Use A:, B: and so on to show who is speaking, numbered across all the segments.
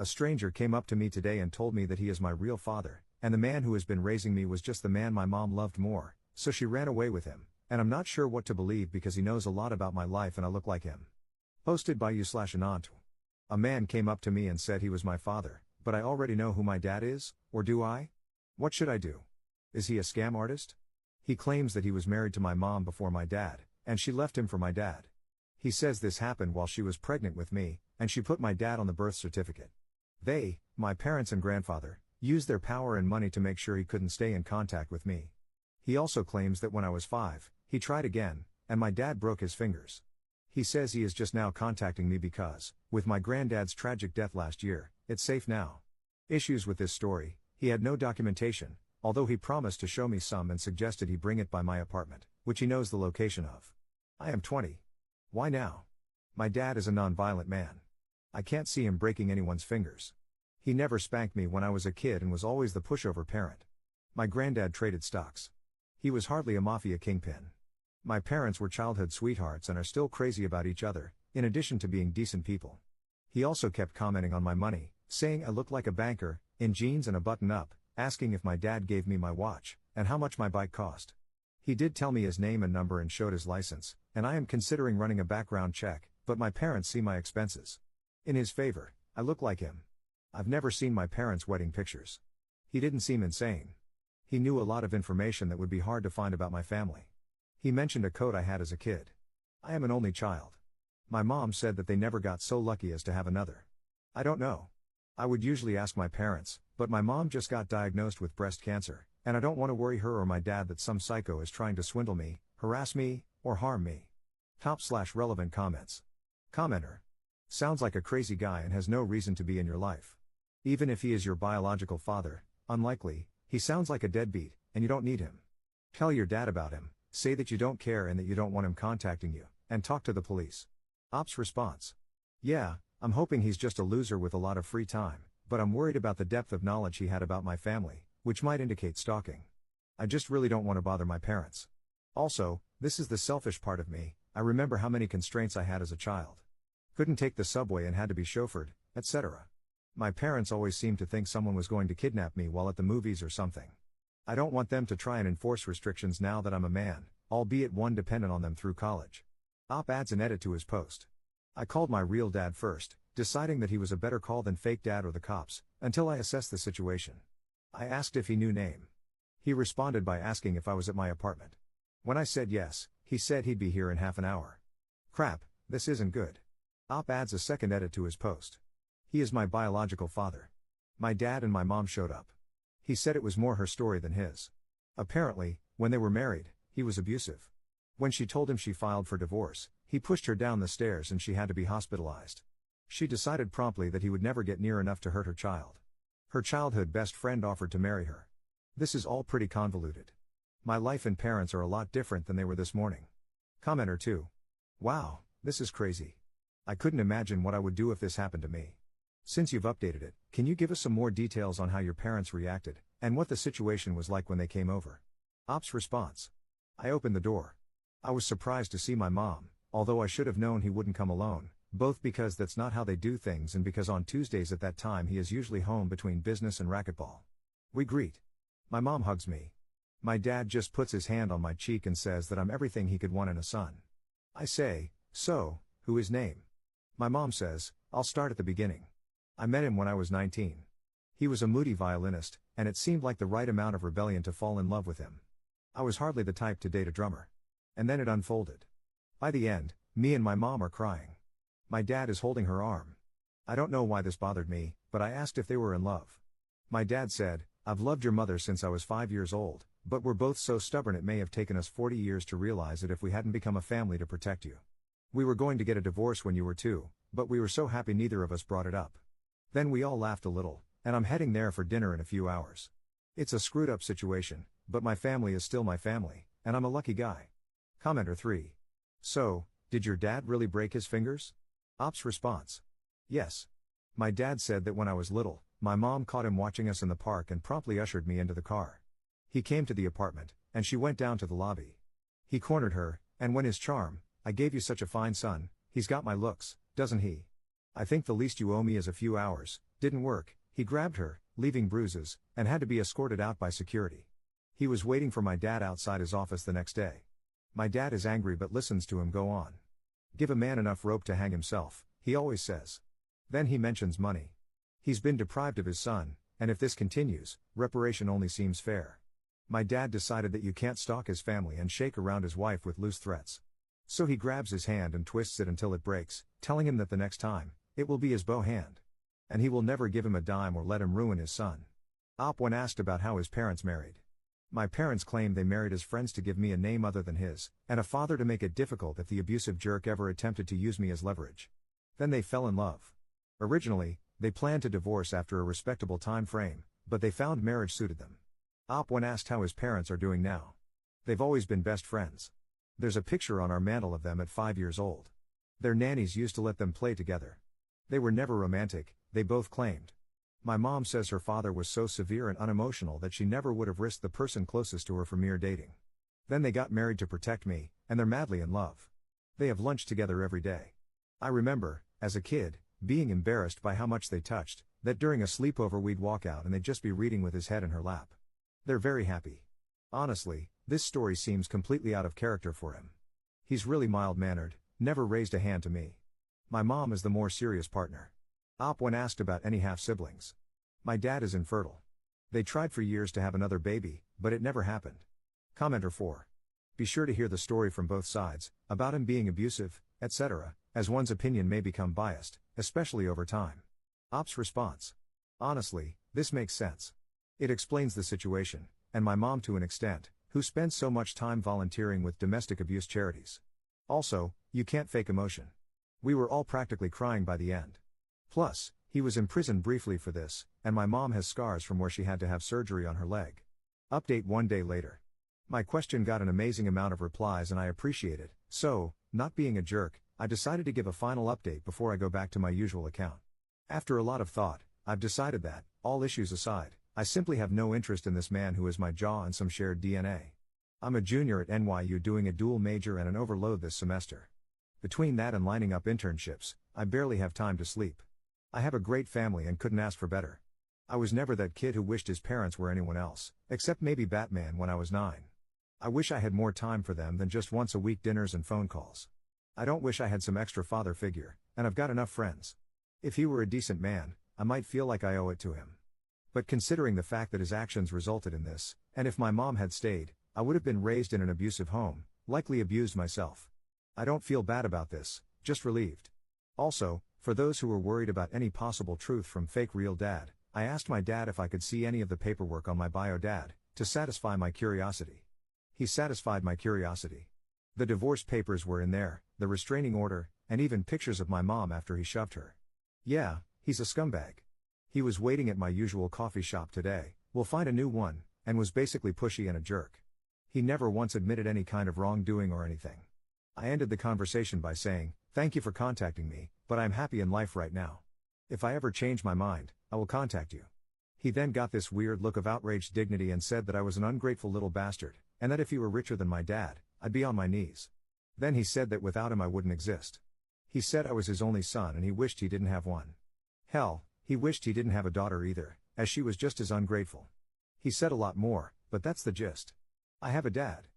A: A stranger came up to me today and told me that he is my real father, and the man who has been raising me was just the man my mom loved more, so she ran away with him, and I'm not sure what to believe because he knows a lot about my life and I look like him. Posted by you/Anantu. A man came up to me and said he was my father, but I already know who my dad is, or do I? What should I do? Is he a scam artist? He claims that he was married to my mom before my dad, and she left him for my dad. He says this happened while she was pregnant with me, and she put my dad on the birth certificate. They, my parents and grandfather, used their power and money to make sure he couldn't stay in contact with me. He also claims that when I was 5, he tried again, and my dad broke his fingers. He says he is just now contacting me because, with my granddad's tragic death last year, it's safe now. Issues with this story: he had no documentation, although he promised to show me some and suggested he bring it by my apartment, which he knows the location of. I am 20. Why now? My dad is a non-violent man. I can't see him breaking anyone's fingers. He never spanked me when I was a kid and was always the pushover parent. My granddad traded stocks. He was hardly a mafia kingpin. My parents were childhood sweethearts and are still crazy about each other, in addition to being decent people. He also kept commenting on my money, saying I looked like a banker, in jeans and a button-up, asking if my dad gave me my watch, and how much my bike cost. He did tell me his name and number and showed his license, and I am considering running a background check, but my parents see my expenses. In his favor, I look like him. I've never seen my parents' wedding pictures. He didn't seem insane. He knew a lot of information that would be hard to find about my family. He mentioned a coat I had as a kid. I am an only child. My mom said that they never got so lucky as to have another. I don't know. I would usually ask my parents, but my mom just got diagnosed with breast cancer, and I don't want to worry her or my dad that some psycho is trying to swindle me, harass me, or harm me. Top/relevant comments. Commenter. Sounds like a crazy guy and has no reason to be in your life. Even if he is your biological father, unlikely, he sounds like a deadbeat, and you don't need him. Tell your dad about him, say that you don't care and that you don't want him contacting you, and talk to the police. Ops response. Yeah, I'm hoping he's just a loser with a lot of free time, but I'm worried about the depth of knowledge he had about my family, which might indicate stalking. I just really don't want to bother my parents. Also, this is the selfish part of me, I remember how many constraints I had as a child. Couldn't take the subway and had to be chauffeured, etc. My parents always seemed to think someone was going to kidnap me while at the movies or something. I don't want them to try and enforce restrictions now that I'm a man, albeit one dependent on them through college. Op adds an edit to his post. I called my real dad first, deciding that he was a better call than fake dad or the cops, until I assessed the situation. I asked if he knew name. He responded by asking if I was at my apartment. When I said yes, he said he'd be here in half an hour. Crap, this isn't good. Op adds a second edit to his post. He is my biological father. My dad and my mom showed up. He said it was more her story than his. Apparently, when they were married, he was abusive. When she told him she filed for divorce, he pushed her down the stairs and she had to be hospitalized. She decided promptly that he would never get near enough to hurt her child. Her childhood best friend offered to marry her. This is all pretty convoluted. My life and parents are a lot different than they were this morning. Commenter 2. Wow, this is crazy. I couldn't imagine what I would do if this happened to me. Since you've updated it, can you give us some more details on how your parents reacted, and what the situation was like when they came over? Op's response. I opened the door. I was surprised to see my mom, although I should have known he wouldn't come alone, both because that's not how they do things and because on Tuesdays at that time he is usually home between business and racquetball. We greet. My mom hugs me. My dad just puts his hand on my cheek and says that I'm everything he could want in a son. I say, so, who is name? My mom says, I'll start at the beginning. I met him when I was 19. He was a moody violinist, and it seemed like the right amount of rebellion to fall in love with him. I was hardly the type to date a drummer. And then it unfolded. By the end, me and my mom are crying. My dad is holding her arm. I don't know why this bothered me, but I asked if they were in love. My dad said, I've loved your mother since I was 5 years old, but we're both so stubborn it may have taken us 40 years to realize it if we hadn't become a family to protect you. We were going to get a divorce when you were 2, but we were so happy neither of us brought it up. Then we all laughed a little, and I'm heading there for dinner in a few hours. It's a screwed up situation, but my family is still my family, and I'm a lucky guy. Commenter 3. So, did your dad really break his fingers? Op's response. Yes. My dad said that when I was little, my mom caught him watching us in the park and promptly ushered me into the car. He came to the apartment, and she went down to the lobby. He cornered her, and went his charm, I gave you such a fine son, he's got my looks, doesn't he? I think the least you owe me is a few hours. Didn't work. He grabbed her, leaving bruises, and had to be escorted out by security. He was waiting for my dad outside his office the next day. My dad is angry but listens to him go on. Give a man enough rope to hang himself, he always says. Then he mentions money. He's been deprived of his son, and if this continues, reparation only seems fair. My dad decided that you can't stalk his family and shake around his wife with loose threats. So he grabs his hand and twists it until it breaks, telling him that the next time, it will be his bow hand. And he will never give him a dime or let him ruin his son. When asked about how his parents married. My parents claimed they married as friends to give me a name other than his, and a father to make it difficult if the abusive jerk ever attempted to use me as leverage. Then they fell in love. Originally, they planned to divorce after a respectable time frame, but they found marriage suited them. When asked how his parents are doing now. They've always been best friends. There's a picture on our mantle of them at 5 years old. Their nannies used to let them play together. They were never romantic, they both claimed. My mom says her father was so severe and unemotional that she never would have risked the person closest to her for mere dating. Then they got married to protect me, and they're madly in love. They have lunch together every day. I remember, as a kid, being embarrassed by how much they touched, that during a sleepover we'd walk out and they'd just be reading with his head in her lap. They're very happy. Honestly, this story seems completely out of character for him. He's really mild-mannered, never raised a hand to me. My mom is the more serious partner. When asked about any half-siblings. My dad is infertile. They tried for years to have another baby, but it never happened. Commenter 4. Be sure to hear the story from both sides, about him being abusive, etc., as one's opinion may become biased, especially over time. Response. Honestly, this makes sense. It explains the situation, and my mom to an extent, who spends so much time volunteering with domestic abuse charities. Also, you can't fake emotion. We were all practically crying by the end. Plus, he was imprisoned briefly for this, and my mom has scars from where she had to have surgery on her leg. Update 1 day later. My question got an amazing amount of replies and I appreciate it, so, not being a jerk, I decided to give a final update before I go back to my usual account. After a lot of thought, I've decided that, all issues aside, I simply have no interest in this man who is my jaw and some shared DNA. I'm a junior at NYU doing a dual major and an overload this semester. Between that and lining up internships, I barely have time to sleep. I have a great family and couldn't ask for better. I was never that kid who wished his parents were anyone else, except maybe Batman when I was 9. I wish I had more time for them than just once a week dinners and phone calls. I don't wish I had some extra father figure, and I've got enough friends. If he were a decent man, I might feel like I owe it to him. But considering the fact that his actions resulted in this, and if my mom had stayed, I would have been raised in an abusive home, likely abused myself. I don't feel bad about this, just relieved. Also, for those who were worried about any possible truth from fake real dad, I asked my dad if I could see any of the paperwork on my bio dad, to satisfy my curiosity. He satisfied my curiosity. The divorce papers were in there, the restraining order, and even pictures of my mom after he shoved her. Yeah, he's a scumbag. He was waiting at my usual coffee shop today, we'll find a new one, and was basically pushy and a jerk. He never once admitted any kind of wrongdoing or anything. I ended the conversation by saying, "Thank you for contacting me, but I'm happy in life right now. If I ever change my mind, I will contact you." He then got this weird look of outraged dignity and said that I was an ungrateful little bastard, and that if he were richer than my dad, I'd be on my knees. Then he said that without him I wouldn't exist. He said I was his only son and he wished he didn't have one. Hell, he wished he didn't have a daughter either, as she was just as ungrateful. He said a lot more, but that's the gist. I have a dad.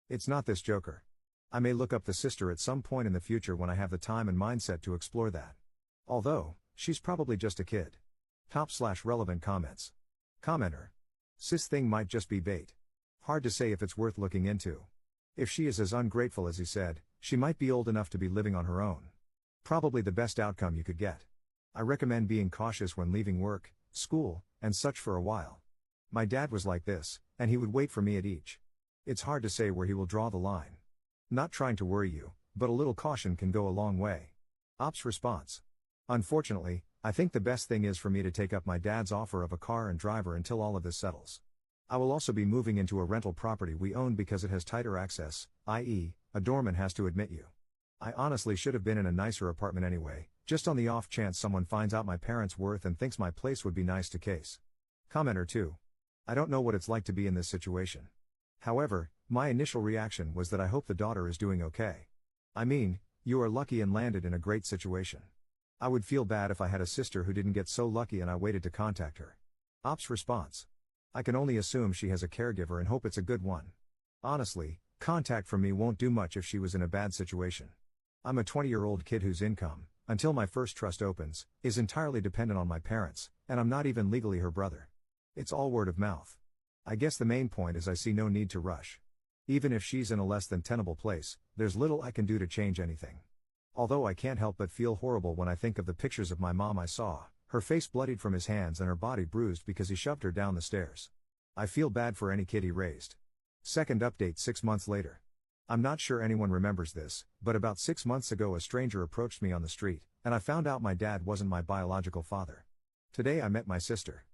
A: It's not this joker. I may look up the sister at some point in the future when I have the time and mindset to explore that. Although, she's probably just a kid. Top/relevant comments. Commenter. Sis thing might just be bait. Hard to say if it's worth looking into. If she is as ungrateful as he said, she might be old enough to be living on her own. Probably the best outcome you could get. I recommend being cautious when leaving work, school, and such for a while. My dad was like this, and he would wait for me at each. It's hard to say where he will draw the line. Not trying to worry you, but a little caution can go a long way. Response. Unfortunately, I think the best thing is for me to take up my dad's offer of a car and driver until all of this settles. I will also be moving into a rental property we own because it has tighter access, i.e., a doorman has to admit you. I honestly should have been in a nicer apartment anyway, just on the off chance someone finds out my parents' worth and thinks my place would be nice to case. Commenter 2. I don't know what it's like to be in this situation. However, my initial reaction was that I hope the daughter is doing okay. I mean, you are lucky and landed in a great situation. I would feel bad if I had a sister who didn't get so lucky and I waited to contact her. Op's response. I can only assume she has a caregiver and hope it's a good one. Honestly, contact from me won't do much if she was in a bad situation. I'm a 20-year-old kid whose income, until my first trust opens, is entirely dependent on my parents, and I'm not even legally her brother. It's all word of mouth. I guess the main point is I see no need to rush. Even if she's in a less than tenable place, there's little I can do to change anything. Although I can't help but feel horrible when I think of the pictures of my mom I saw, her face bloodied from his hands and her body bruised because he shoved her down the stairs. I feel bad for any kid he raised. Second update 6 months later. I'm not sure anyone remembers this, but about 6 months ago a stranger approached me on the street, and I found out my dad wasn't my biological father. Today I met my sister.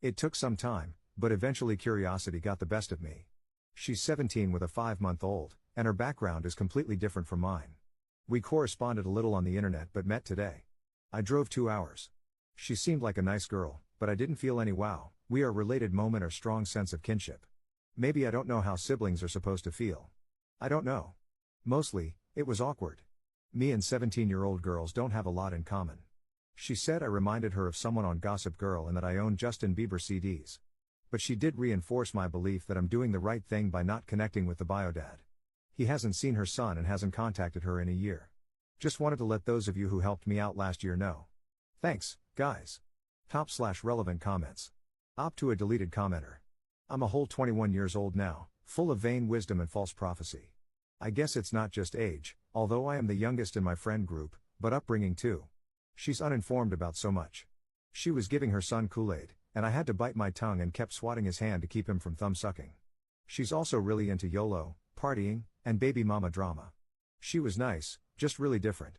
A: It took some time, but eventually curiosity got the best of me. She's 17 with a 5-month-old, and her background is completely different from mine. We corresponded a little on the internet but met today. I drove 2 hours. She seemed like a nice girl, but I didn't feel any wow, we are related moment or strong sense of kinship. Maybe I don't know how siblings are supposed to feel. I don't know. Mostly, it was awkward. Me and 17-year-old girls don't have a lot in common. She said I reminded her of someone on Gossip Girl and that I own Justin Bieber CDs. But she did reinforce my belief that I'm doing the right thing by not connecting with the biodad. He hasn't seen her son and hasn't contacted her in a year. Just wanted to let those of you who helped me out last year know. Thanks, guys. Top/relevant comments. Op to a deleted commenter. I'm a whole 21 years old now, full of vain wisdom and false prophecy. I guess it's not just age, although I am the youngest in my friend group, but upbringing too. She's uninformed about so much. She was giving her son Kool-Aid, and I had to bite my tongue and kept swatting his hand to keep him from thumb sucking. She's also really into YOLO, partying, and baby mama drama. She was nice, just really different.